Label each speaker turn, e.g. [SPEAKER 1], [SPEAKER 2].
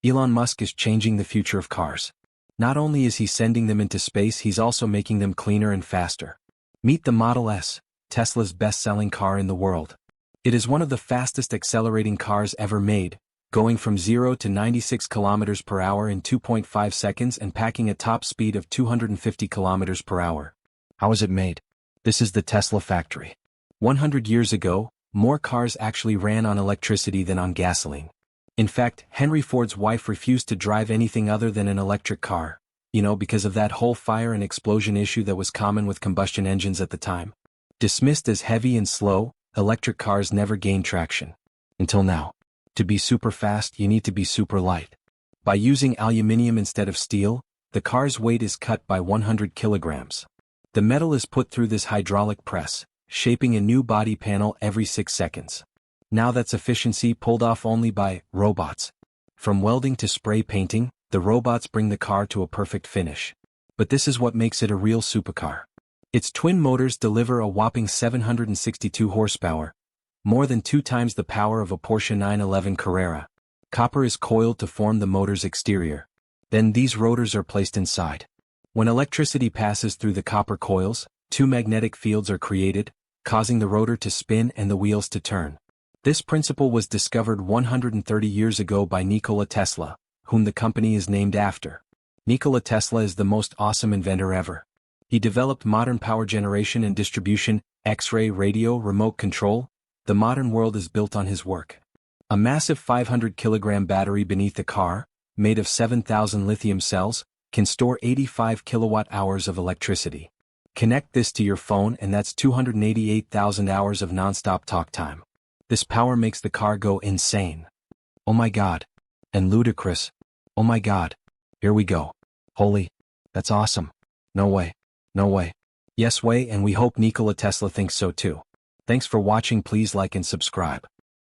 [SPEAKER 1] Elon Musk is changing the future of cars. Not only is he sending them into space, he's also making them cleaner and faster. Meet the Model S, Tesla's best-selling car in the world. It is one of the fastest accelerating cars ever made, going from 0 to 96 kilometers per hour in 2.5 seconds and packing a top speed of 250 kilometers per hour. How is it made? This is the Tesla factory. 100 years ago, more cars actually ran on electricity than on gasoline. In fact, Henry Ford's wife refused to drive anything other than an electric car, because of that whole fire and explosion issue that was common with combustion engines at the time. Dismissed as heavy and slow, electric cars never gained traction. Until now. To be super fast, you need to be super light. By using aluminum instead of steel, the car's weight is cut by 100 kilograms. The metal is put through this hydraulic press, shaping a new body panel every 6 seconds. Now that's efficiency pulled off only by robots. From welding to spray painting, the robots bring the car to a perfect finish. But this is what makes it a real supercar. Its twin motors deliver a whopping 762 horsepower, more than 2 times the power of a Porsche 911 Carrera. Copper is coiled to form the motor's exterior. Then these rotors are placed inside. When electricity passes through the copper coils, 2 magnetic fields are created, causing the rotor to spin and the wheels to turn. This principle was discovered 130 years ago by Nikola Tesla, whom the company is named after. Nikola Tesla is the most awesome inventor ever. He developed modern power generation and distribution, X-ray radio, remote control. The modern world is built on his work. A massive 500-kilogram battery beneath the car, made of 7,000 lithium cells, can store 85 kilowatt-hours of electricity. Connect this to your phone and that's 288,000 hours of non-stop talk time. This power makes the car go insane. Oh my god. And ludicrous. Oh my god. Here we go. Holy. That's awesome. No way. No way. Yes way, and we hope Nikola Tesla thinks so too. Thanks for watching. Please like and subscribe.